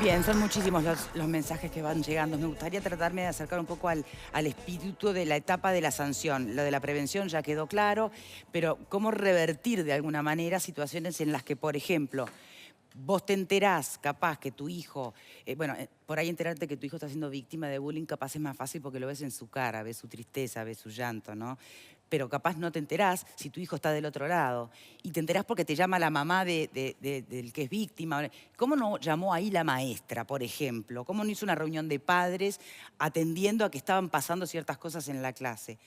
Bien, son muchísimos los mensajes que van llegando. Me gustaría tratarme de acercar un poco al espíritu de la etapa de la sanción. Lo de la prevención ya quedó claro, pero cómo revertir de alguna manera situaciones en las que, por ejemplo, vos te enterás, capaz, que tu hijo... por ahí enterarte que tu hijo está siendo víctima de bullying, capaz es más fácil porque lo ves en su cara, ves su tristeza, ves su llanto, ¿no? Pero capaz no te enterás si tu hijo está del otro lado. Y te enterás porque te llama la mamá del que es víctima. ¿Cómo no llamó ahí la maestra, por ejemplo? ¿Cómo no hizo una reunión de padres atendiendo a que estaban pasando ciertas cosas en la clase?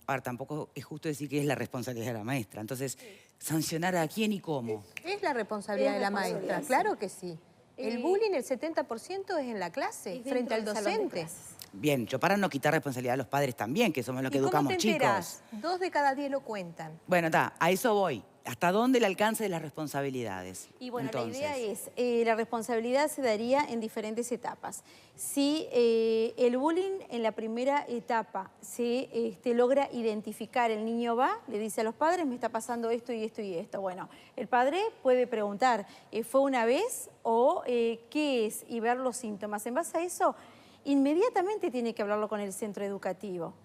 Ahora, tampoco es justo decir que es la responsabilidad de la maestra. Entonces, ¿sancionar a quién y cómo? Es la responsabilidad de la maestra, claro que sí. El bullying, el 70% es en la clase, frente al docente. Bien, yo para no quitar responsabilidad a los padres también, que somos los que educamos chicos. ¿Cómo te enterás? 2 de cada 10 lo cuentan. Bueno, a eso voy. ¿Hasta dónde el alcance de las responsabilidades? Y bueno, entonces, la idea es, la responsabilidad se daría en diferentes etapas. Si el bullying en la primera etapa se logra identificar, el niño va, le dice a los padres, me está pasando esto y esto y esto. Bueno, el padre puede preguntar, ¿fue una vez o qué es? Y ver los síntomas. En base a eso, inmediatamente tiene que hablarlo con el centro educativo.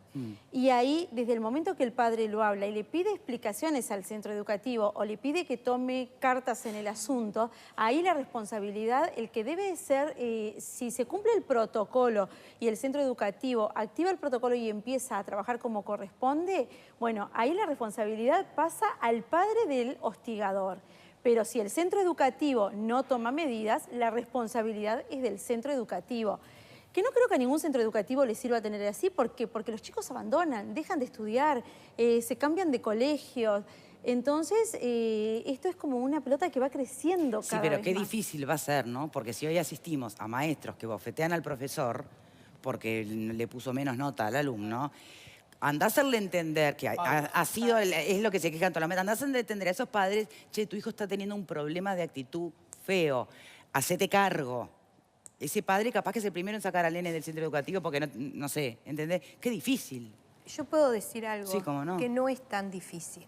Y ahí, desde el momento que el padre lo habla y le pide explicaciones al centro educativo o le pide que tome cartas en el asunto, ahí la responsabilidad, el que debe ser, si se cumple el protocolo y el centro educativo activa el protocolo y empieza a trabajar como corresponde, bueno, ahí la responsabilidad pasa al padre del hostigador. Pero si el centro educativo no toma medidas, la responsabilidad es del centro educativo. Que no creo que a ningún centro educativo les sirva tener así, porque los chicos abandonan, dejan de estudiar, se cambian de colegios. Entonces, esto es como una pelota que va creciendo cada vez más. Sí, pero qué difícil va a ser, ¿no? Porque si hoy asistimos a maestros que bofetean al profesor porque le puso menos nota al alumno, andá a hacerle entender que es lo que se quejan todas las maestras, andá a hacerle entender a esos padres, che, tu hijo está teniendo un problema de actitud feo, hacete cargo. Ese padre capaz que es el primero en sacar al nene del centro educativo porque no sé, ¿entendés? Qué difícil. Yo puedo decir algo, sí, cómo no, que no es tan difícil.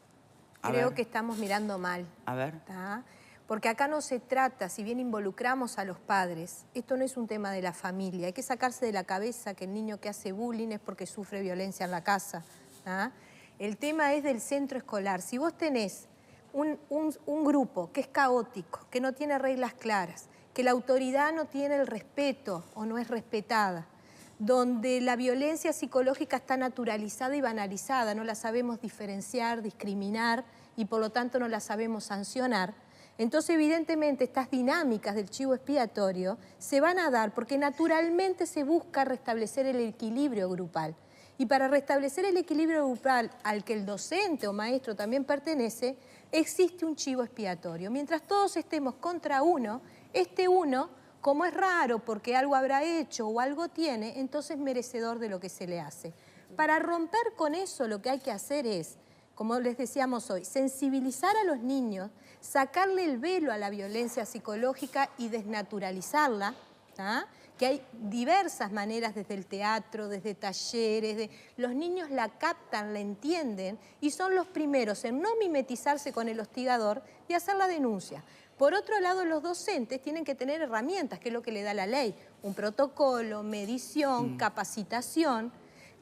Creo que estamos mirando mal. A ver. ¿Tá? Porque acá no se trata, si bien involucramos a los padres, esto no es un tema de la familia. Hay que sacarse de la cabeza que el niño que hace bullying es porque sufre violencia en la casa. ¿Tá? El tema es del centro escolar. Si vos tenés un grupo que es caótico, que no tiene reglas claras, que la autoridad no tiene el respeto o no es respetada, donde la violencia psicológica está naturalizada y banalizada, no la sabemos diferenciar, discriminar y por lo tanto no la sabemos sancionar, entonces evidentemente estas dinámicas del chivo expiatorio se van a dar porque naturalmente se busca restablecer el equilibrio grupal. Y para restablecer el equilibrio grupal al que el docente o maestro también pertenece, existe un chivo expiatorio. Mientras todos estemos contra uno, este uno, como es raro porque algo habrá hecho o algo tiene, entonces es merecedor de lo que se le hace. Para romper con eso lo que hay que hacer es, como les decíamos hoy, sensibilizar a los niños, sacarle el velo a la violencia psicológica y desnaturalizarla, ¿tá? Que hay diversas maneras desde el teatro, desde talleres, los niños la captan, la entienden y son los primeros en no mimetizarse con el hostigador y hacer la denuncia. Por otro lado, los docentes tienen que tener herramientas, que es lo que le da la ley, un protocolo, medición, capacitación,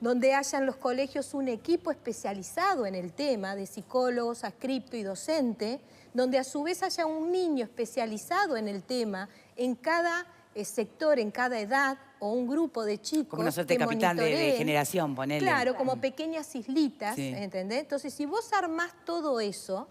donde haya en los colegios un equipo especializado en el tema de psicólogos, adscripto y docente, donde a su vez haya un niño especializado en el tema en cada sector, en cada edad, o un grupo de chicos como una suerte de capitán de generación, ponele. Claro, como pequeñas islitas, sí. ¿Entendés? Entonces, si vos armás todo eso,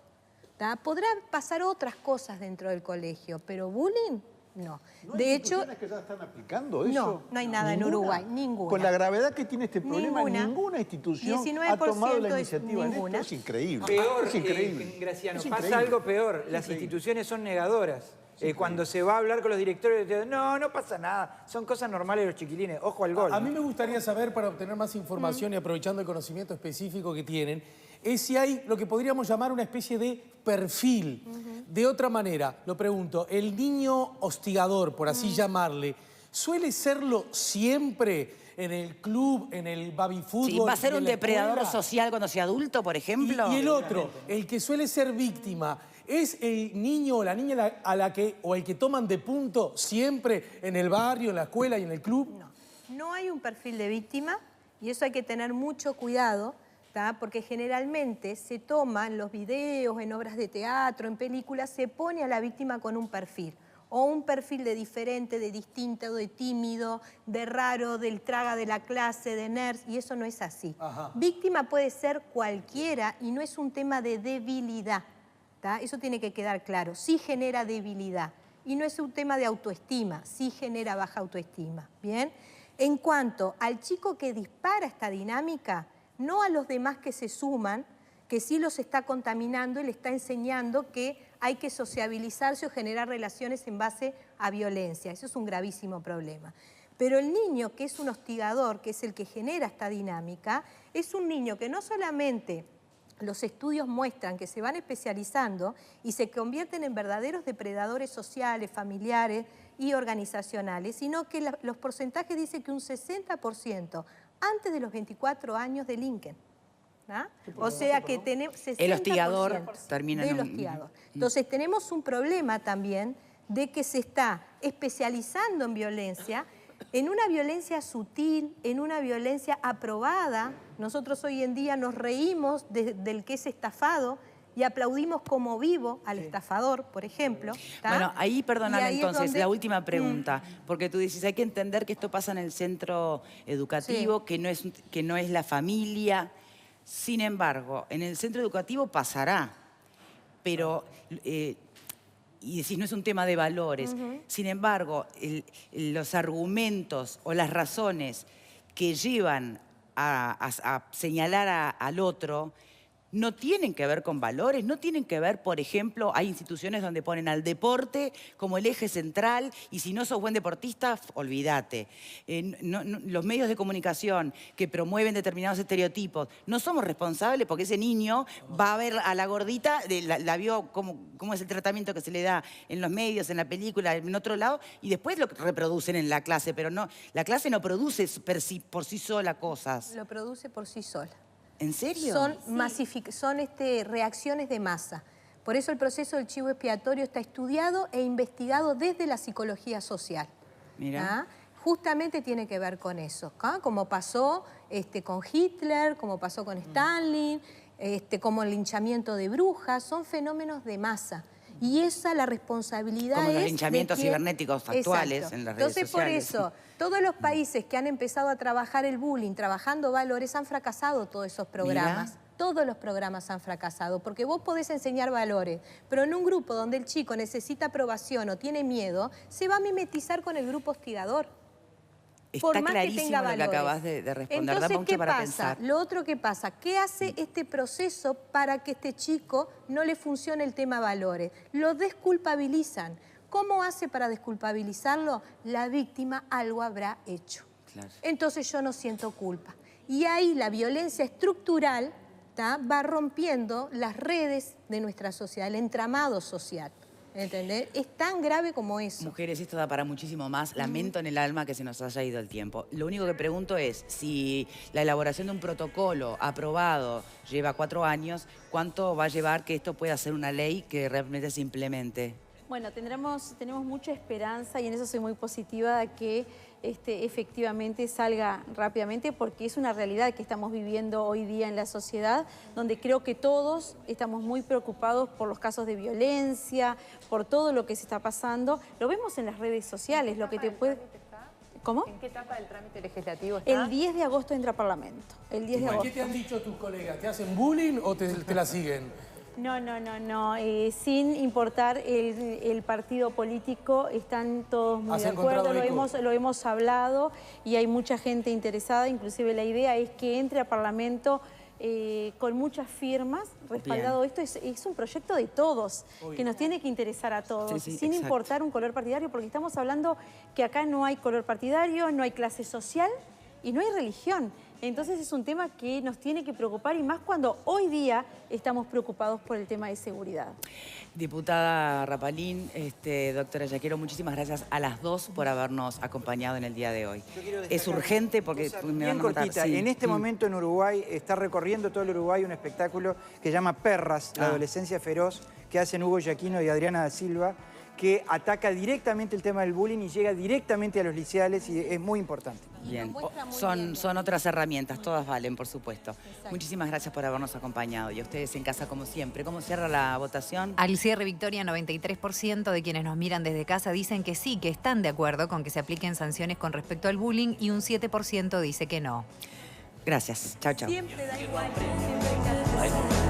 ¿tá? Podrán pasar otras cosas dentro del colegio, pero bullying, no. ¿No hay de hecho, instituciones que ya están aplicando eso? No hay nada en Uruguay, ninguna. Con la gravedad que tiene este problema, ninguna institución ha tomado la iniciativa en esto. Es increíble. Peor, es increíble. Graciano, es pasa increíble. algo peor. Las instituciones son negadoras. Cuando se va a hablar con los directores, no pasa nada. Son cosas normales de los chiquilines. Ojo al gol. A mí me gustaría saber, para obtener más información y aprovechando el conocimiento específico que tienen, es si hay lo que podríamos llamar una especie de perfil. De otra manera, lo pregunto, el niño hostigador, por así llamarle, ¿Suele serlo siempre en el club, en el baby fútbol? Sí, ¿va a ser un depredador social cuando sea adulto, por ejemplo? Y el otro, el que suele ser víctima, ¿es el niño o la niña o el que toman de punto siempre en el barrio, en la escuela y en el club? No hay un perfil de víctima y eso hay que tener mucho cuidado, ¿tá? Porque generalmente se toma en los videos, en obras de teatro, en películas, se pone a la víctima con un perfil. O un perfil de diferente, de distinto, de tímido, de raro, del traga de la clase, de nerd, y eso no es así. Ajá. Víctima puede ser cualquiera y no es un tema de debilidad, ¿tá? Eso tiene que quedar claro. Sí genera debilidad y no es un tema de autoestima, sí genera baja autoestima, ¿bien? En cuanto al chico que dispara esta dinámica, no a los demás que se suman, que sí los está contaminando y le está enseñando que hay que sociabilizarse o generar relaciones en base a violencia. Eso es un gravísimo problema. Pero el niño que es un hostigador, que es el que genera esta dinámica, es un niño que no solamente los estudios muestran que se van especializando y se convierten en verdaderos depredadores sociales, familiares y organizacionales, sino que los porcentajes dicen que un 60% antes de los 24 años delinquen. ¿Ah? O sea que tenemos 60% el hostigador termina del hostigador. Entonces tenemos un problema también de que se está especializando en violencia, en una violencia sutil, en una violencia aprobada. Nosotros hoy en día nos reímos del que es estafado y aplaudimos como vivo al estafador, por ejemplo. ¿tá? Bueno, ahí, perdóname entonces, donde... la última pregunta, porque tú dices, hay que entender que esto pasa en el centro educativo, que no es la familia. Sin embargo, en el centro educativo pasará, pero, y decís, no es un tema de valores. Sin embargo, los argumentos o las razones que llevan a señalar al otro no tienen que ver con valores, no tienen que ver, por ejemplo, hay instituciones donde ponen al deporte como el eje central y si no sos buen deportista, olvídate. Los medios de comunicación que promueven determinados estereotipos, no somos responsables porque ese niño va a ver a la gordita, la vio cómo es el tratamiento que se le da en los medios, en la película, en otro lado, y después lo reproducen en la clase, pero no, la clase no produce por sí sola cosas. Lo produce por sí sola. ¿En serio? Son reacciones de masa. Por eso el proceso del chivo expiatorio está estudiado e investigado desde la psicología social. Mira. ¿Ah? Justamente tiene que ver con eso, ¿ah? Como pasó con Hitler, como pasó con Stalin, como el linchamiento de brujas, son fenómenos de masa. Y esa la responsabilidad como es... los linchamientos cibernéticos actuales. Exacto. En las redes sociales. Entonces, por eso, todos los países que han empezado a trabajar el bullying, trabajando valores, han fracasado todos esos programas. Mira. Todos los programas han fracasado, porque vos podés enseñar valores, pero en un grupo donde el chico necesita aprobación o tiene miedo, se va a mimetizar con el grupo hostigador. Está clarísimo lo que acabas de responder. Entonces, da mucho ¿qué para pasa? pensar. Lo otro que pasa, ¿qué hace este proceso para que este chico no le funcione el tema valores? Lo desculpabilizan. ¿Cómo hace para desculpabilizarlo? La víctima algo habrá hecho. Claro. Entonces yo no siento culpa. Y ahí la violencia estructural va rompiendo las redes de nuestra sociedad, el entramado social. ¿Entendés? Es tan grave como eso. Mujeres, esto da para muchísimo más. Lamento en el alma que se nos haya ido el tiempo. Lo único que pregunto es, si la elaboración de un protocolo aprobado lleva 4 años, ¿cuánto va a llevar que esto pueda ser una ley que realmente se implemente? Bueno, tenemos mucha esperanza y en eso soy muy positiva de que efectivamente salga rápidamente, porque es una realidad que estamos viviendo hoy día en la sociedad, donde creo que todos estamos muy preocupados por los casos de violencia, por todo lo que se está pasando. Lo vemos en las redes sociales, lo que te puede... ¿Cómo? ¿En qué etapa del trámite legislativo está? El 10 de agosto entra a Parlamento. El 10 de agosto. ¿Qué te han dicho tus colegas? ¿Te hacen bullying o te la siguen? No. Sin importar el partido político, están todos muy de acuerdo, lo hemos hablado y hay mucha gente interesada. Inclusive la idea es que entre a Parlamento con muchas firmas, respaldado. Bien. Esto es un proyecto de todos, que nos tiene que interesar a todos, sin importar un color partidario, porque estamos hablando que acá no hay color partidario, no hay clase social y no hay religión. Entonces es un tema que nos tiene que preocupar y más cuando hoy día estamos preocupados por el tema de seguridad. Diputada Rapalín, doctora Yaquero, muchísimas gracias a las dos por habernos acompañado en el día de hoy. Es urgente porque me van a matar. Cortita, sí. En este momento en Uruguay está recorriendo todo el Uruguay un espectáculo que se llama Perras, la adolescencia feroz, que hacen Hugo Giaquino y Adriana da Silva, que ataca directamente el tema del bullying y llega directamente a los liceales y es muy importante. Bien, son otras herramientas, todas valen, por supuesto. Exacto. Muchísimas gracias por habernos acompañado y a ustedes en casa como siempre. ¿Cómo cierra la votación? Al cierre, Victoria, 93% de quienes nos miran desde casa dicen que sí, que están de acuerdo con que se apliquen sanciones con respecto al bullying y un 7% dice que no. Gracias. Chao, chao. Siempre da igual. Siempre